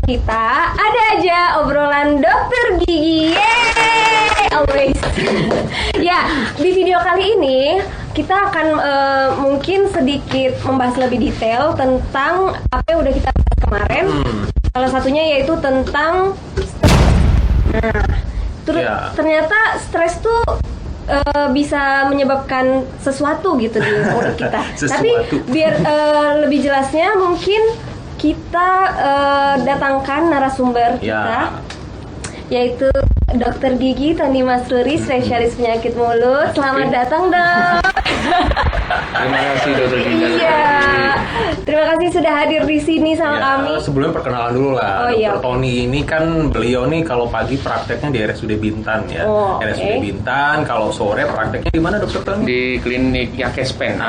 kita ada aja obrolan dokter gigi. Yeay, always. Ya, di video kali ini kita akan mungkin sedikit membahas lebih detail tentang apa yang udah kita bahas kemarin. Salah satunya yaitu tentang ternyata stres tuh bisa menyebabkan sesuatu gitu di mulut kita. Tapi biar lebih jelasnya mungkin kita datangkan narasumber kita, yaitu Dokter Gigi Tony Masluri, spesialis penyakit mulut. Selamat datang, Dok. Terima kasih Dokter Gigi. Iya, terima kasih sudah hadir di sini sama kami. Sebelumnya perkenalan dulu lah. Dokter Tony ini kan beliau nih kalau pagi prakteknya di RSUD Bintan ya. RSUD Bintan. Kalau sore prakteknya di mana Dokter Tony? Di klinik Yakespen.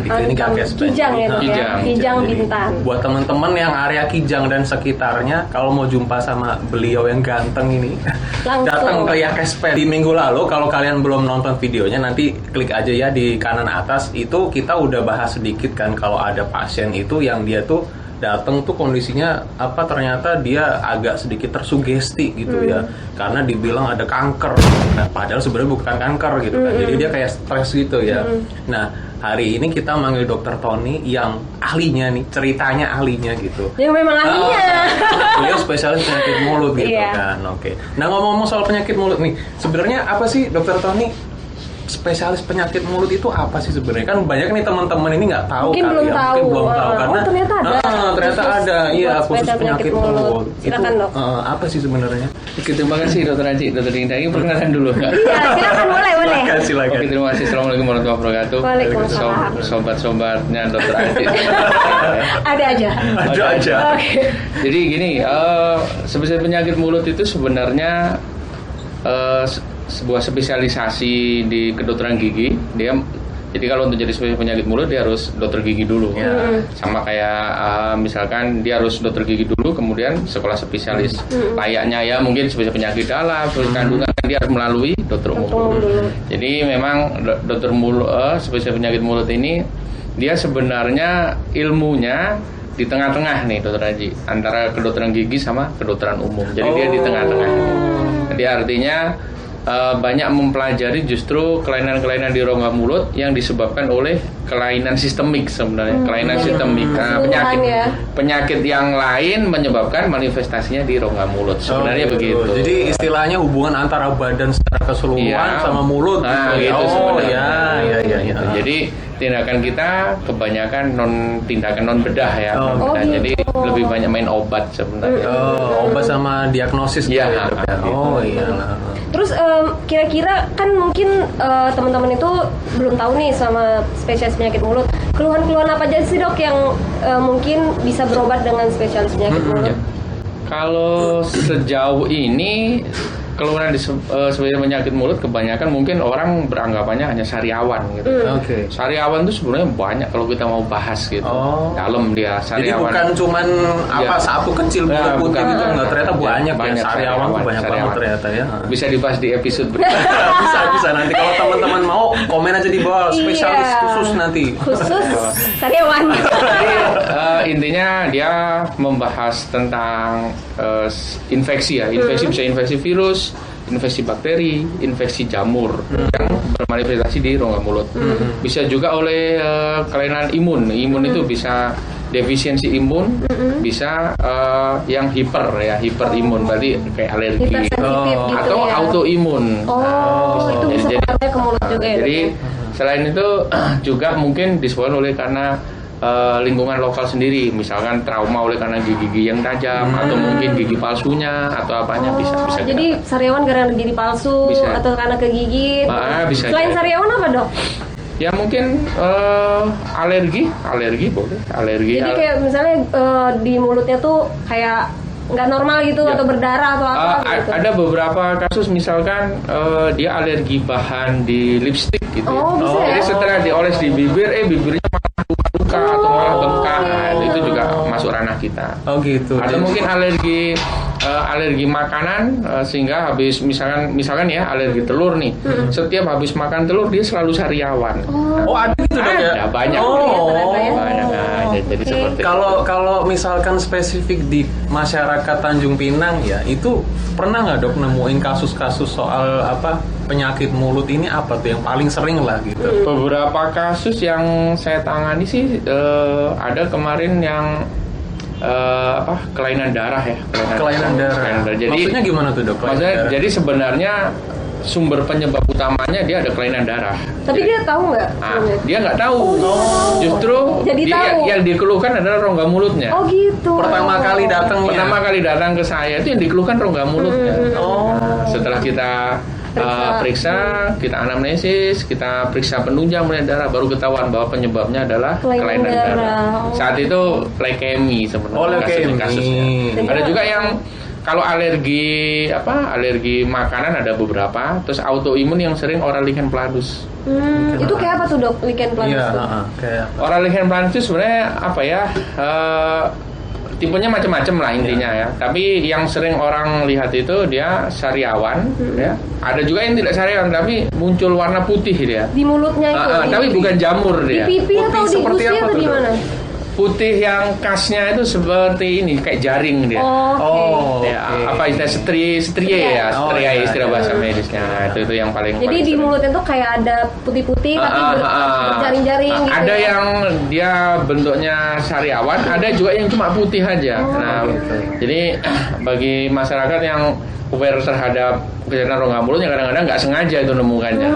Di klinik Yakespen. Kijang ya, Dok ya. Kijang Bintan. Buat teman-teman yang area Kijang dan sekitarnya, kalau mau jumpa sama beliau yang ganteng ini, datang ke Yakespen. Di minggu lalu, kalau kalian belum nonton videonya, nanti klik aja ya di kanan atas. Itu kita udah bahas sedikit kan, kalau ada pasien itu yang dia tuh datang tuh kondisinya apa, ternyata dia agak sedikit tersugesti gitu ya, karena dibilang ada kanker. Nah, padahal sebenarnya bukan kanker gitu kan. Jadi dia kayak stres gitu ya. Nah, hari ini kita manggil Dokter Tony yang ahlinya nih, ceritanya ahlinya gitu. Yang memang ahlinya. Beliau spesialis penyakit mulut gitu kan. Oke. Nah, ngomong-ngomong soal penyakit mulut nih, sebenarnya apa sih Dokter Tony? Spesialis penyakit mulut itu apa sih sebenarnya? Kan banyak nih teman-teman ini nggak tahu mungkin belum tahu. Mungkin belum tahu karena ternyata ada. Ternyata ada. Iya, khusus penyakit mulut. Silakan, Dok. Apa sih sebenarnya? Oke, terima kasih Dokter Aji. Dokter Dinda ini perkenalan dulu. Iya, silakan boleh. Silakan. Oke, terima kasih. Assalamualaikum warahmatullahi wabarakatuh. Waalaikumsalam. Sobat-sobatnya Dokter Aji. Ada aja. Oke. Jadi gini, spesialis penyakit mulut itu sebenarnya sebuah spesialisasi di kedokteran gigi. Jadi kalau untuk jadi spesialis penyakit mulut dia harus dokter gigi dulu. Sama kayak misalkan dia harus dokter gigi dulu, kemudian sekolah spesialis layaknya ya mungkin spesialis penyakit dalam, kandungan, dia harus melalui dokter umum dulu. Jadi memang dokter mulut, spesialis penyakit mulut ini dia sebenarnya ilmunya di tengah-tengah nih Dokter Haji, antara kedokteran gigi sama kedokteran umum. Jadi dia di tengah-tengah. Jadi artinya banyak mempelajari justru kelainan-kelainan di rongga mulut yang disebabkan oleh kelainan sistemik sebenarnya. Kelainan sistemik, penyakit yang lain menyebabkan manifestasinya di rongga mulut. Sebenarnya begitu. Jadi istilahnya hubungan antara badan secara keseluruhan sama mulut gitu sebenarnya. Iya. Jadi tindakan kita kebanyakan tindakan non bedah ya. Jadi lebih banyak main obat sebenarnya. Obat sama diagnosis gitu ya. Terus kira-kira kan mungkin teman-teman itu belum tahu nih sama spesialis penyakit mulut. Keluhan-keluhan apa aja sih Dok yang mungkin bisa berobat dengan spesialis penyakit mulut? Kalau sejauh ini keluhan di spesialis penyakit mulut kebanyakan mungkin orang beranggapannya hanya sariawan gitu. Sariawan itu sebenarnya banyak kalau kita mau bahas gitu. Dalam dia sariawan. Jadi bukan cuman satu kecil putih gitu, enggak, ternyata banyak ya. Sariawan itu banyak banget ternyata ya. Bisa dibahas di episode bisa nanti kalau teman-teman mau komen aja di bawah, spesialis khusus nanti. Khusus sariawan. Jadi intinya dia membahas tentang infeksi ya. Infeksi bisa infeksi virus, infeksi bakteri, infeksi jamur yang bermanifestasi di rongga mulut. Bisa juga oleh kelainan imun. Imun itu bisa defisiensi imun, bisa yang hiperimun, berarti kayak alergi atau autoimun. Itu bisa sampai ke mulut juga ya. Jadi selain itu juga mungkin disebabkan oleh karena lingkungan lokal sendiri, misalkan trauma oleh karena gigi yang tajam atau mungkin gigi palsunya atau apanya bisa. Jadi sariawan karena gigi palsu atau karena kegigit. Bisa. Selain sariawan apa Dok? Ya mungkin alergi boleh. Alergi. Jadi kayak misalnya di mulutnya tuh kayak nggak normal gitu atau berdarah atau apa gitu. Ada beberapa kasus misalkan dia alergi bahan di lipstick gitu. Bisa ya? Jadi setelah dioles di bibir, bibirnya malah luka atau malah bengkak. Itu juga masuk ranah kita. Oh gitu. Atau mungkin alergi makanan, sehingga habis misalkan ya alergi telur nih. Setiap habis makan telur dia selalu sariawan. Oh ada gitu dok ya? Ada banyak. Banyak. Jadi seperti kalau misalkan spesifik di masyarakat Tanjung Pinang ya, itu pernah nggak dok nemuin kasus-kasus soal penyakit mulut ini apa tuh yang paling sering lah gitu? Beberapa kasus yang saya tangani sih ada kemarin yang kelainan darah ya. Kelainan darah. Jadi, maksudnya gimana tuh dok? Jadi sebenarnya sumber penyebab utamanya dia ada kelainan darah. Tapi dia tahu nggak? Dia nggak tahu. Justru yang dikeluhkan adalah rongga mulutnya. Oh gitu. Pertama kali datang ke saya itu yang dikeluhkan rongga mulutnya. Setelah kita periksa, kita anamnesis, kita periksa penunjang darah, baru ketahuan bahwa penyebabnya adalah kelainan darah. Saat itu leukemi sebenarnya kasusnya. Ada juga yang kalau alergi makanan ada beberapa, terus autoimun yang sering oral lichen planus. Itu kayak apa tuh dok, lichen planus? Oral lichen planus itu sebenarnya tipenya macam-macam lah intinya ya. Tapi yang sering orang lihat itu dia sariawan, ya. Ada juga yang tidak sariawan tapi muncul warna putih dia. Di mulutnya itu. Tapi bukan jamur dia. Di pipi atau di gusi atau di mana? Putih yang khasnya itu seperti ini, kayak jaring dia. Apa istilah stria istilah bahasa medisnya. Itu yang paling. Jadi di mulutnya tuh kayak ada putih-putih tapi berjaring-jaring gitu. Ada yang dia bentuknya sariawan, ada juga yang cuma putih aja. Jadi bagi masyarakat yang aware terhadap kejadian rongga mulutnya kadang-kadang nggak sengaja itu nemukannya.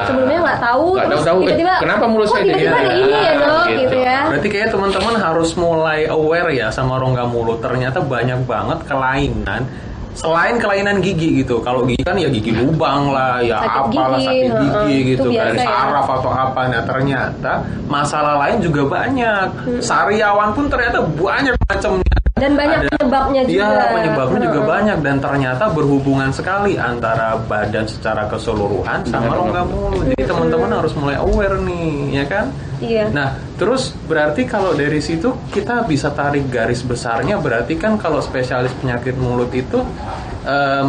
Sebelumnya nggak tahu. Tiba-tiba kenapa mulut saya jadi ini ya dok, gitu ya. Berarti kayak teman-teman harus mulai aware ya sama rongga mulut. Ternyata banyak banget kelainan selain kelainan gigi gitu. Kalau gigi kan ya gigi lubang lah, ya sakit gigi gitu kan, saraf atau apa. Nah ternyata masalah lain juga banyak. Sariawan pun ternyata banyak macamnya. Dan banyak penyebabnya juga. Iya, penyebabnya juga banyak dan ternyata berhubungan sekali antara badan secara keseluruhan sama rongga mulut. Jadi teman-teman harus mulai aware nih, ya kan? Iya. Nah, terus berarti kalau dari situ kita bisa tarik garis besarnya, berarti kan kalau spesialis penyakit mulut itu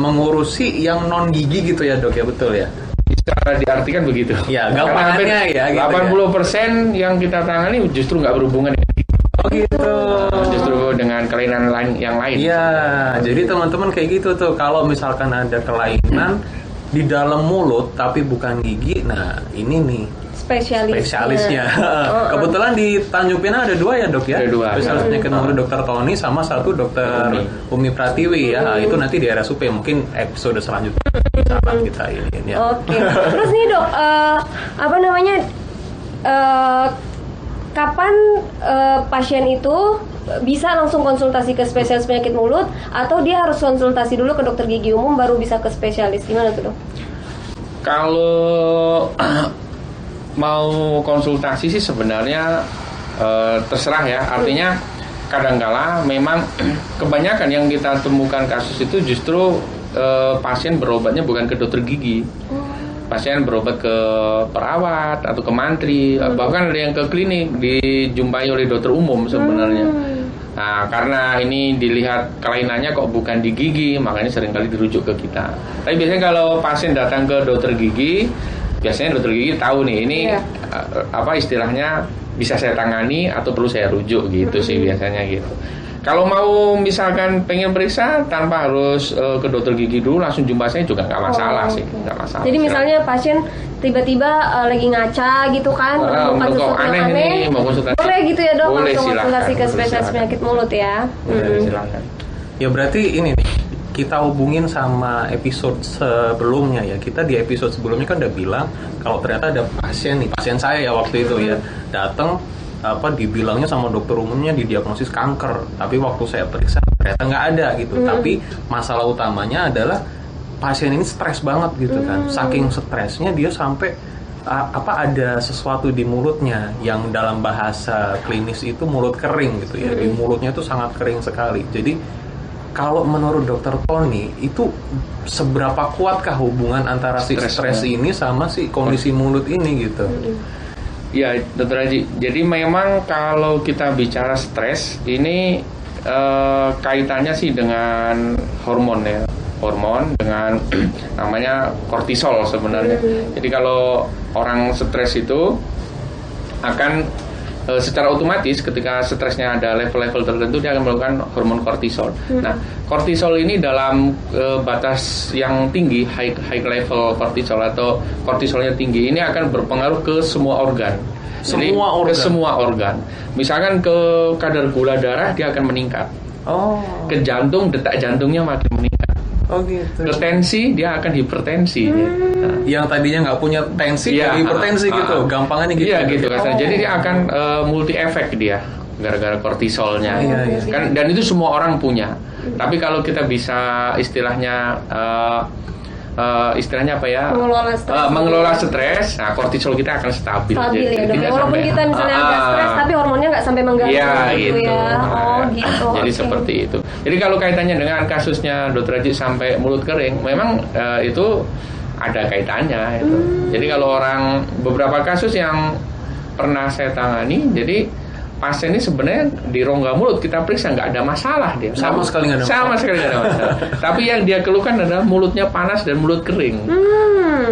mengurusi yang non gigi gitu ya dok ya, betul ya? Bisa diartikan begitu. Ya, gampangannya ya. Gitu 80% yang kita tangani justru nggak berhubungan dengan gigi. Oh gitu. Justru dengan kelainan yang lain. Iya, jadi teman-teman kayak gitu tuh. Kalau misalkan ada kelainan di dalam mulut tapi bukan gigi, nah ini nih spesialisnya. Kebetulan di Tanjung Pinang ada 2 ya dok ya. Ada 2. Spesialis penyakit mulut Dr. Tony sama satu Dr. Umi Pratiwi ya. Itu nanti di RSUP mungkin episode selanjutnya kita ini ya. Oke. Terus nih dok, kapan pasien itu bisa langsung konsultasi ke spesialis penyakit mulut atau dia harus konsultasi dulu ke dokter gigi umum baru bisa ke spesialis? Gimana tuh dok? Kalau mau konsultasi sih sebenarnya terserah ya. Artinya kadangkala memang kebanyakan yang kita temukan kasus itu justru pasien berobatnya bukan ke dokter gigi. Pasien berobat ke perawat atau ke mantri, bahkan ada yang ke klinik dijumpai oleh dokter umum sebenarnya. Nah, karena ini dilihat kelainannya kok bukan di gigi, makanya seringkali dirujuk ke kita. Tapi biasanya kalau pasien datang ke dokter gigi, biasanya dokter gigi tahu nih ini istilahnya bisa saya tangani atau perlu saya rujuk gitu sih biasanya gitu. Kalau mau misalkan pengen periksa tanpa harus ke dokter gigi dulu langsung jumpa saya juga nggak masalah sih, nggak masalah. Jadi misalnya pasien tiba-tiba lagi ngaca gitu kan, menemukan sesuatu yang aneh, boleh gitu ya dok, langsung konsultasi ke spesialis penyakit mulut ya. Silakan. Ya berarti ini nih kita hubungin sama episode sebelumnya ya. Kita di episode sebelumnya kan udah bilang kalau ternyata ada pasien saya ya waktu itu ya datang dibilangnya sama dokter umumnya didiagnosis kanker, tapi waktu saya periksa ternyata nggak ada gitu. Tapi masalah utamanya adalah pasien ini stres banget gitu kan. Saking stresnya dia sampai ada sesuatu di mulutnya yang dalam bahasa klinis itu mulut kering gitu ya. Di mulutnya itu sangat kering sekali. Jadi kalau menurut dokter Tony itu seberapa kuatkah hubungan antara si stres ini sama si kondisi mulut ini gitu? Ya, Dokter Haji. Jadi memang kalau kita bicara stres ini kaitannya sih dengan hormon ya. Hormon dengan namanya kortisol sebenarnya. Jadi kalau orang stres itu akan secara otomatis ketika stresnya ada level-level tertentu dia akan melakukan hormon kortisol. Nah, kortisol ini dalam batas yang tinggi, high level kortisol atau kortisolnya tinggi, ini akan berpengaruh ke semua organ. Jadi ke semua organ. Misalkan ke kadar gula darah dia akan meningkat. Ke jantung, detak jantungnya makin meningkat. Ke tensi dia akan hipertensi. Yang tadinya nggak punya tensi jadi hipertensi gitu, gampangannya gitu. Iya gitu kan. Jadi dia akan multi efek dia gara-gara kortisolnya. Kan, dan itu semua orang punya. Tapi kalau kita bisa istilahnya apa ya? Mengelola stres. Nah, kortisol kita akan stabil. Jadi, ya, tidak walaupun kita misalnya agak stres, tapi hormonnya nggak sampai mengganggu. Gitu. Ya. Gitu. Jadi seperti itu. Jadi kalau kaitannya dengan kasusnya Dokter Haji sampai mulut kering, memang itu ada kaitannya. Itu. Jadi kalau orang beberapa kasus yang pernah saya tangani, jadi pasien ini sebenarnya di rongga mulut kita periksa nggak ada masalah dia. Sama sekali nggak ada masalah. Tapi yang dia keluhkan adalah mulutnya panas dan mulut kering.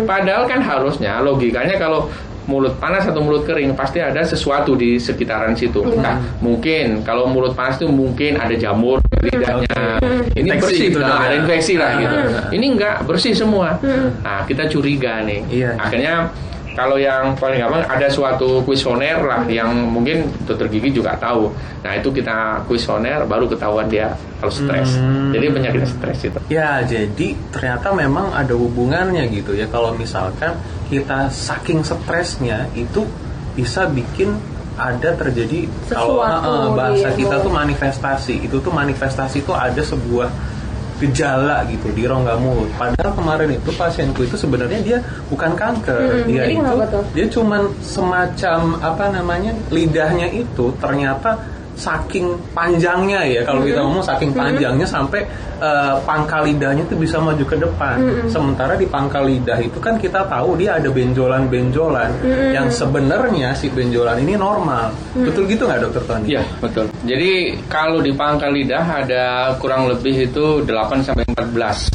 Padahal kan harusnya logikanya kalau mulut panas atau mulut kering pasti ada sesuatu di sekitaran situ. Nah, mungkin kalau mulut panas itu mungkin ada jamur di lidahnya. Ini bersih, gitu, ada infeksi lah gitu. Ini enggak bersih semua. Nah, kita curiga nih. Akhirnya kalau yang paling gampang ada suatu kuesioner lah yang mungkin dokter gigi juga tahu. Nah, itu kita kuesioner baru ketahuan dia kalau stres. Jadi penyakit stres itu. Ya, jadi ternyata memang ada hubungannya gitu ya. Kalau misalkan kita saking stresnya itu bisa bikin ada terjadi kalau bahasa kita tuh manifestasi. Itu tuh manifestasi itu ada sebuah gejala gitu di rongga mulut. Padahal kemarin itu pasienku itu sebenarnya dia bukan kanker, dia cuman semacam lidahnya itu ternyata saking panjangnya ya kalau kita ngomong saking panjangnya sampai pangkal lidahnya itu bisa maju ke depan. Sementara di pangkal lidah itu kan kita tahu dia ada benjolan-benjolan yang sebenarnya si benjolan ini normal. Betul gitu nggak Dokter Tony? Iya betul. Jadi kalau di pangkal lidah ada kurang lebih itu 8-14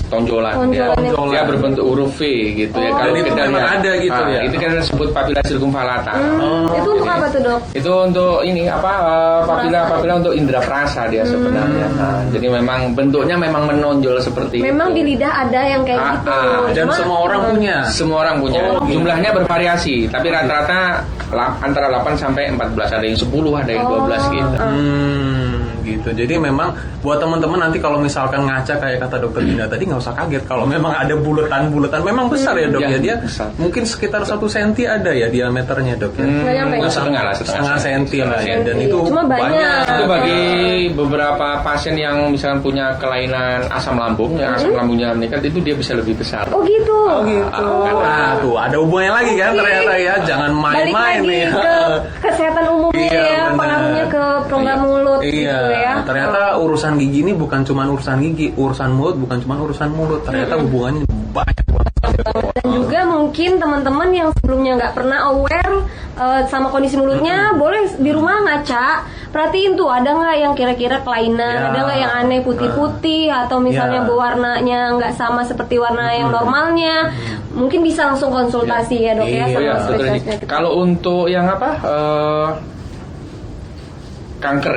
tonjolan. Dia berbentuk huruf V gitu ya. Kalau kita lihat ada gitu ya. Itu kan disebut papilla circumvallata. Itu untuk apa tuh Dok? Itu untuk ini papilla untuk indera perasa dia sebenarnya. Nah, jadi memang bentuknya memang menonjol seperti memang itu. Di lidah ada yang kayak gitu. Dan semua orang punya. Semua orang punya. Jumlahnya bervariasi, tapi rata-rata antara 8 sampai 14, ada yang 10, ada yang 12 gitu. Gitu. Jadi memang buat teman-teman nanti kalau misalkan ngaca kayak kata Dokter Dinda tadi nggak usah kaget kalau memang ada buletan-buletan. Memang besar ya Dok ya, dia besar. Mungkin sekitar 1 senti ada ya diameternya Dok ya. Setengah senti lah ya. Dan itu cuma banyak. Itu bagi beberapa pasien yang misalkan punya kelainan asam lambung, yang asam lambungnya meningkat itu dia bisa lebih besar. Oh gitu. Nah tuh ada hubungannya lagi kan ternyata ya. Jangan main-main nih. Ke kesehatan umumnya ya, pengaruhnya ke rongga mulut gitu ya. Ternyata urusan gigi ini bukan cuma urusan gigi, urusan mulut bukan cuma urusan mulut. Ternyata hubungannya banyak banget. Dan juga mungkin teman-teman yang sebelumnya nggak pernah aware sama kondisi mulutnya, boleh di rumah ngaca, perhatiin tuh ada nggak yang kira-kira kelainan, ada nggak yang aneh putih-putih atau misalnya warnanya nggak sama seperti warna yang normalnya. Mungkin bisa langsung konsultasi ya Dok ya sama spesialisnya. Kalau untuk yang kanker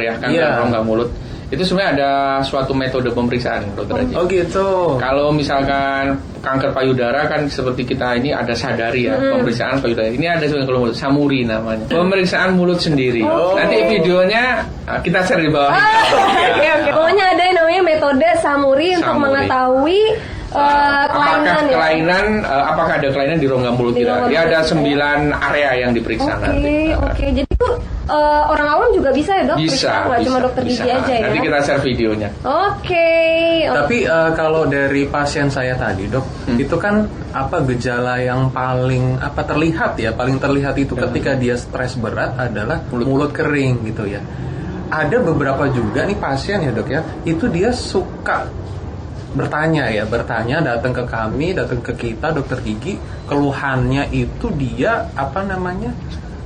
rongga mulut itu sebenarnya ada suatu metode pemeriksaan Dokter Haji. Oh gitu. Kalau misalkan kanker payudara kan seperti kita ini ada sadari ya, pemeriksaan payudara. Ini ada kalau mulut Samuri namanya. Pemeriksaan mulut sendiri. Nanti videonya kita share di bawah. Oke. Pokoknya ada yang namanya metode Samuri untuk mengetahui apakah ada kelainan di rongga mulut kita. Dia ada 9 area yang diperiksa nanti. Oke. Jadi tuh orang awam juga bisa ya Dok? Bisa. Nggak cuma dokter gigi aja ya. Nanti kita share videonya. Oke. Tapi kalau dari pasien saya tadi Dok, itu kan gejala yang paling terlihat ya, paling terlihat itu ketika dia stres berat adalah mulut kering gitu ya. Ada beberapa juga nih pasien ya Dok ya, itu dia suka bertanya datang ke kami, datang ke kita dokter gigi, keluhannya itu dia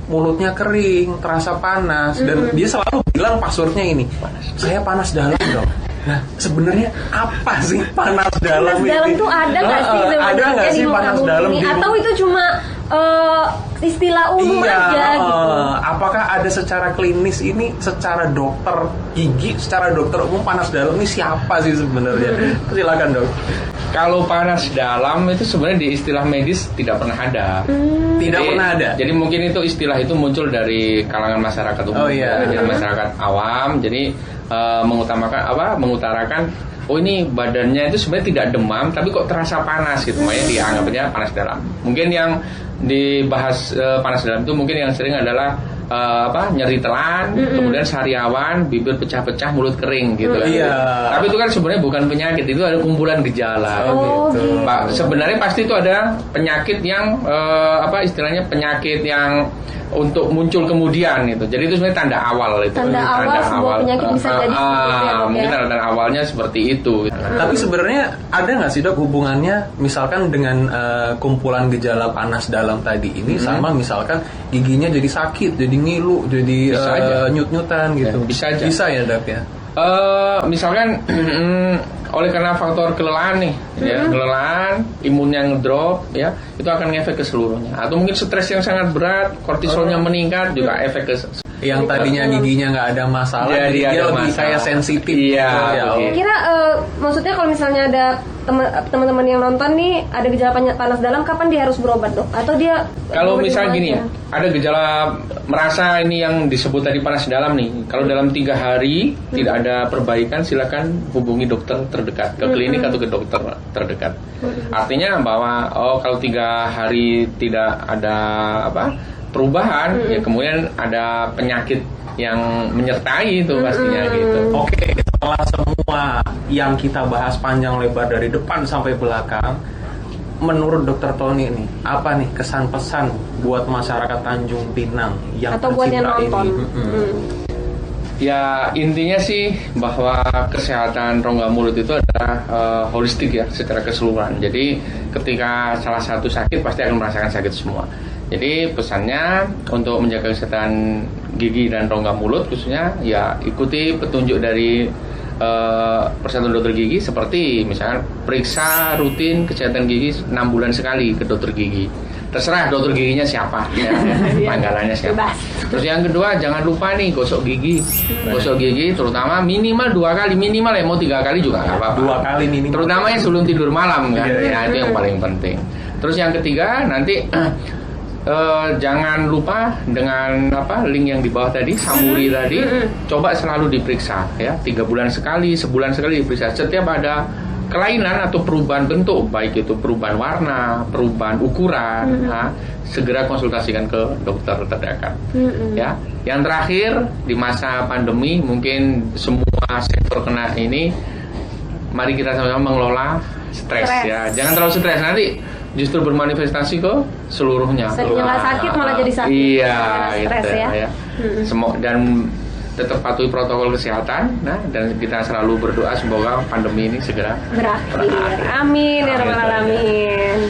mulutnya kering, terasa panas, dan dia selalu bilang passwordnya ini, saya panas dalam dong. Nah, sebenarnya apa sih panas dalam ini? Panas dalam tuh ada nggak sih sebenarnya? Ada nggak sih panas dalam ini? Atau itu cuma istilah umum aja gitu? Apakah ada secara klinis ini, secara dokter gigi, secara dokter umum panas dalam ini siapa sih sebenarnya? Silakan dok. Kalau panas dalam itu sebenarnya di istilah medis tidak pernah ada. Tidak pernah ada. Jadi mungkin itu istilah itu muncul dari kalangan masyarakat umum, dari masyarakat awam. Jadi mengutarakan oh ini badannya itu sebenarnya tidak demam tapi kok terasa panas gitu, makanya dianggapnya panas dalam. Mungkin yang dibahas panas dalam itu mungkin yang sering adalah nyeri telan, kemudian sariawan, bibir pecah-pecah, mulut kering gitu kan. Tapi itu kan sebenarnya bukan penyakit, itu ada kumpulan gejala. Gitu. Pak, sebenarnya pasti itu ada penyakit yang istilahnya penyakit yang untuk muncul kemudian gitu. Jadi itu sebenarnya tanda awal itu. Tanda awal penyakit bisa jadi seperti itu. Mungkin tanda awalnya seperti itu. Tapi sebenarnya ada nggak sih dok hubungannya misalkan dengan kumpulan gejala panas dalam tadi ini sama misalkan giginya jadi sakit, jadi ngilu, jadi nyut-nyutan gitu. Bisa aja. Bisa ya dok ya. Misalkan oleh karena faktor kelelahan nih, ya, kelelahan, imunnya ngedrop, ya, itu akan ngefek ke seluruhnya. Atau mungkin stres yang sangat berat, kortisolnya meningkat, juga efek ke yang tadinya giginya nggak ada masalah, jadi dia lebih kayak sensitif. Iya. Kira maksudnya kalau misalnya ada teman-teman yang nonton nih ada gejala panas dalam, kapan dia harus berobat dok? Atau dia kalau misalnya gini, ada gejala merasa ini yang disebut tadi panas dalam nih, kalau dalam 3 hari tidak ada perbaikan, silakan hubungi dokter terdekat, ke klinik atau ke dokter terdekat. Artinya bahwa kalau 3 hari tidak ada perubahan, ya kemudian ada penyakit yang menyertai itu pastinya gitu. Oke, setelah semua yang kita bahas panjang lebar dari depan sampai belakang, menurut Dokter Tony ini apa nih kesan pesan buat masyarakat Tanjung Pinang yang atau buat yang nonton? Ya intinya sih bahwa kesehatan rongga mulut itu adalah holistik ya secara keseluruhan. Jadi ketika salah satu sakit pasti akan merasakan sakit semua. Jadi pesannya untuk menjaga kesehatan gigi dan rongga mulut khususnya ya ikuti petunjuk dari Persatuan Dokter Gigi seperti misalnya periksa rutin kesehatan gigi 6 bulan sekali ke dokter gigi. Terserah dokter giginya siapa ya, langganannya siapa. Terus yang kedua jangan lupa nih gosok gigi. Gosok gigi terutama minimal 2 kali, minimal ya mau 3 kali juga nggak apa-apa. 2 kali minimal. Terutama yang sebelum tidur malam kan. Ya itu yang paling penting. Terus yang ketiga nanti jangan lupa dengan link yang di bawah tadi, Samuri tadi, coba selalu diperiksa ya, 3 bulan sekali, sebulan sekali diperiksa. Setiap ada kelainan atau perubahan bentuk, baik itu perubahan warna, perubahan ukuran, segera konsultasikan ke dokter terdekat. Ya, yang terakhir di masa pandemi mungkin semua sektor kena ini, mari kita sama-sama mengelola stres ya, jangan terlalu stres nanti. Justru bermanifestasi ke seluruhnya. Sebenarnya nggak sakit malah jadi sakit. Iya, stres gitu, ya. Dan tetap patuhi protokol kesehatan. Nah, dan kita selalu berdoa semoga pandemi ini segera berakhir. Amin ya rabbal alamin.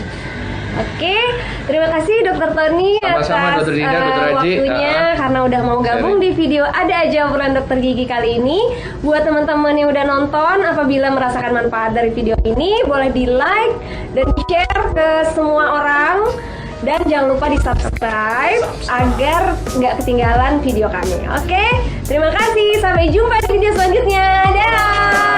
Oke, terima kasih Dokter Tony atas waktunya karena udah mau gabung di video Ada Aja Obrolan Dokter Gigi kali ini. Buat teman-teman yang udah nonton, apabila merasakan manfaat dari video ini, boleh di like dan di share ke semua orang. Dan jangan lupa di subscribe agar nggak ketinggalan video kami. Oke, terima kasih. Sampai jumpa di video selanjutnya. Dadah.